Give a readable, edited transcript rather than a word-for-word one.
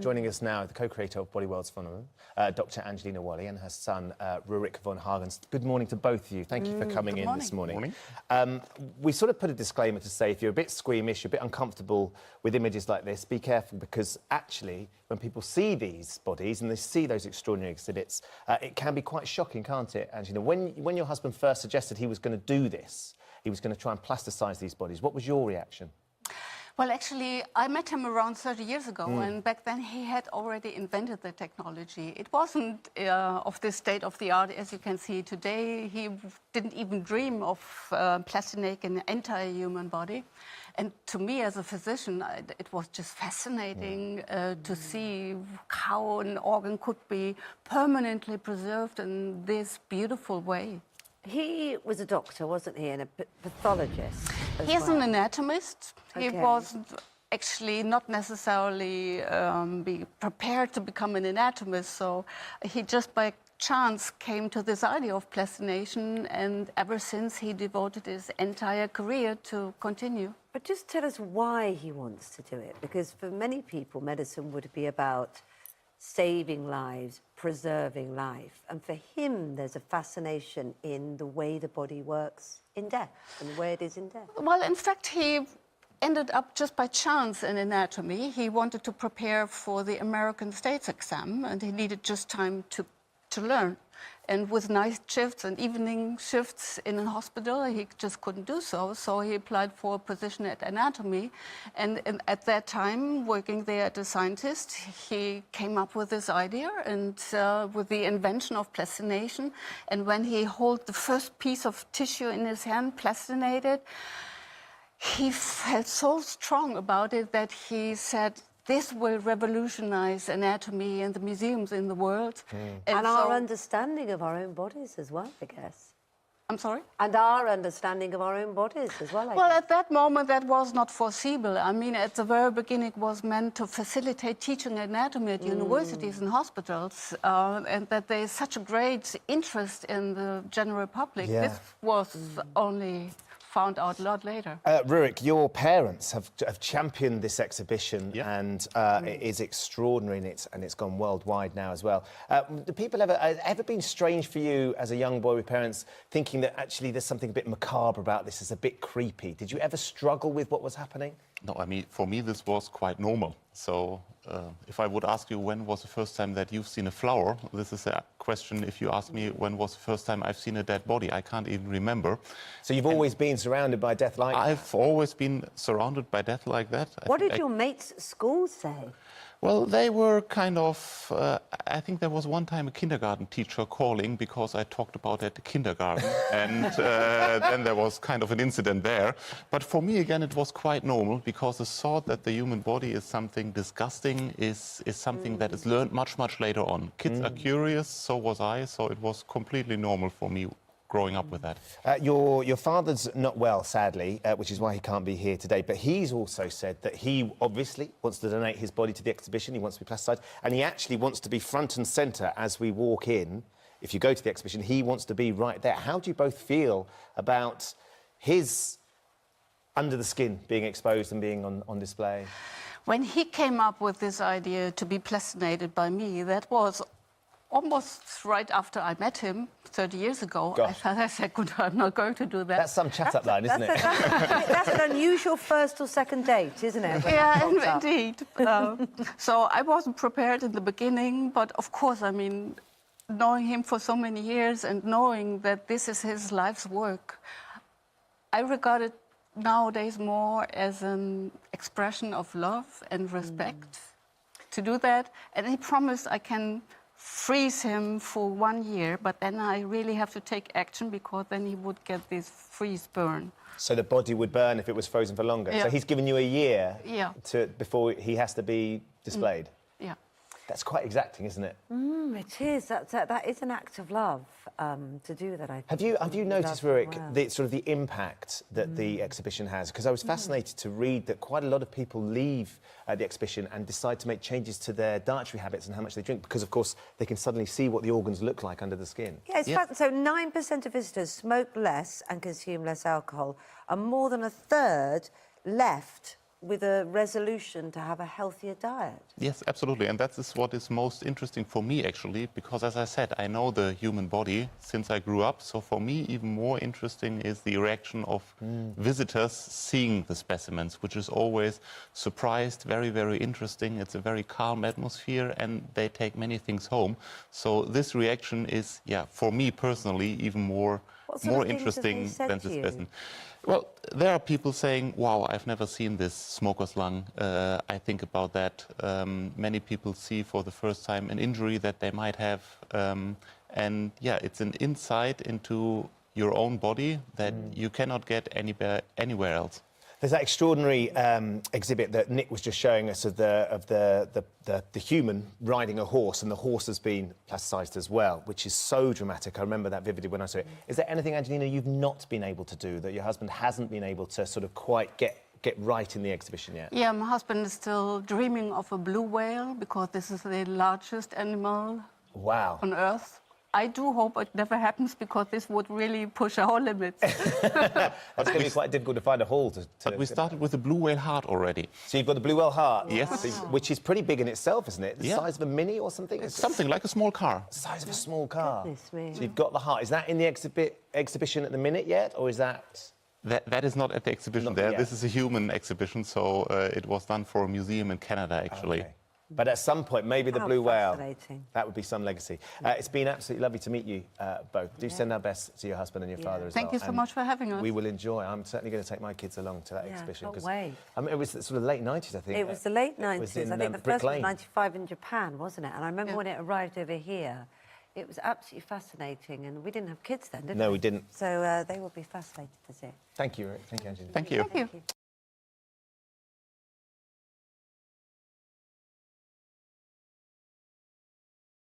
Joining us now, the co-creator of Body Worlds Phenomenon, Dr. Angelina Whalley, and her son, Rurik von Hagens. Good morning to both of you. Thank you for coming in this morning. We sort of put a disclaimer to say if you're a bit squeamish, you're a bit uncomfortable with images like this, be careful, because actually, when people see these bodies and they see those extraordinary exhibits, it can be quite shocking, can't it, Angelina? When your husband first suggested he was going to do this, he was going to try and plasticise these bodies, what was your reaction? Well, actually, I met him around 30 years ago, and back then he had already invented the technology. It wasn't of this state-of-the-art, as you can see today. He didn't even dream of plastinating an entire human body. And to me, as a physician, it was just fascinating to see how an organ could be permanently preserved in this beautiful way. He was a doctor, wasn't he, and a pathologist? He's an anatomist. Okay. He was actually not necessarily be prepared to become an anatomist, so he just by chance came to this idea of plastination, and ever since he devoted his entire career to continue. But just tell us why he wants to do it, because for many people, medicine would be about saving lives, preserving life. And for him, there's a fascination in the way the body works in death and the way it is in death. Well, in fact, he ended up just by chance in anatomy. He wanted to prepare for the American States exam, and he needed just time to learn. And with night shifts and evening shifts in a hospital, he just couldn't do so. So he applied for a position at anatomy. And at that time, working there as a scientist, he came up with this idea and with the invention of plastination. And when he held the first piece of tissue in his hand, plastinated, he felt so strong about it that he said, this will revolutionize anatomy and the museums in the world. And our understanding of our own bodies as well, I guess. I'm sorry? And our understanding of our own bodies as well, I Well, guess. at that moment, that was not foreseeable. I mean, at the very beginning, it was meant to facilitate teaching anatomy at universities and hospitals, and that there is such a great interest in the general public. Yeah. This was only found out a lot later. Rurik, your parents have championed this exhibition, and it is extraordinary, and it's gone worldwide now as well. Do people ever been strange for you as a young boy with parents thinking that actually there's something a bit macabre about this, it's a bit creepy? Did you ever struggle with what was happening? No, I mean, for me, this was quite normal. So if I would ask you when was the first time that you've seen a flower, this is a question. If you ask me when was the first time I've seen a dead body, I can't even remember. So you've always been surrounded by death like that? I've always been surrounded by death like that. What did your mates at school say? Well, they were kind of... I think there was one time a kindergarten teacher calling because I talked about it at the kindergarten, and then there was kind of an incident there. But for me, again, it was quite normal, because the thought that the human body is something disgusting is something that is learned much, much later on. Kids are curious, so was I, so it was completely normal for me growing up with that. Your father's not well, sadly, which is why he can't be here today, but he's also said that he obviously wants to donate his body to the exhibition, he wants to be plasticized, and he actually wants to be front and centre as we walk in. If you go to the exhibition, he wants to be right there. How do you both feel about his under the skin being exposed and being on display? When he came up with this idea to be plastinated by me, that was almost right after I met him 30 years ago. I said, good, I'm not going to do that. That's some chat-up line, isn't it? That's an unusual first or second date, isn't it? Yeah, indeed. So I wasn't prepared in the beginning, but of course, I mean, knowing him for so many years and knowing that this is his life's work, I regard it nowadays more as an expression of love and respect to do that. And he promised I can freeze him for 1 year, but then I really have to take action, because then he would get this freeze burn. So the body would burn if it was frozen for longer? Yeah. So he's given you a year before he has to be displayed? Yeah. That's quite exacting, isn't it? It is. That is an act of love to do that, I think. Have you noticed, Rurik, the impact that the exhibition has? Because I was fascinated to read that quite a lot of people leave the exhibition and decide to make changes to their dietary habits and how much they drink, because, of course, they can suddenly see what the organs look like under the skin. Yeah, so 9% of visitors smoke less and consume less alcohol, and more than a third left with a resolution to have a healthier diet. Yes, absolutely. And that is what is most interesting for me, actually, because, as I said, I know the human body since I grew up. So for me, even more interesting is the reaction of visitors seeing the specimens, which is always surprised, very, very interesting. It's a very calm atmosphere, and they take many things home. So this reaction is, yeah, for me personally, even more interesting than the specimen. Well, there are people saying, wow, I've never seen this smoker's lung. I think about that. Many people see for the first time an injury that they might have. And yeah, it's an insight into your own body that you cannot get anywhere else. There's that extraordinary exhibit that Nick was just showing us of the human riding a horse, and the horse has been plasticized as well, which is so dramatic. I remember that vividly when I saw it. Is there anything, Angelina, you've not been able to do, that your husband hasn't been able to sort of quite get right in the exhibition yet? Yeah, my husband is still dreaming of a blue whale, because this is the largest animal on Earth. I do hope it never happens, because this would really push our limits. It's going to be quite difficult to find a hall to... But we started with the blue whale heart already. So you've got the blue whale heart? Yes. So which is pretty big in itself, isn't it? The size of a Mini or something? It's something like a small car. The size of a small car. Goodness me. So you've got the heart. Is that in the exhibition at the minute yet, or is that... That is not at the exhibition there. This is a human exhibition, so it was done for a museum in Canada, actually. Okay. But at some point, maybe the blue whale, fascinating. that would be some legacy. It's been absolutely lovely to meet you both. Do send our best to your husband and your father as well. Thank you so much for having us. We will enjoy. I'm certainly going to take my kids along to that exhibition. Can't wait. I mean, it was sort of late 90s, I think. It was the late 90s. was in, I think the Brick first one was Lane. 95 in Japan, wasn't it? And I remember when it arrived over here, it was absolutely fascinating. And we didn't have kids then, did we? No, we didn't. So they will be fascinated to see. Thank you, Rick. Thank you, Angelina. Thank you. Thank you.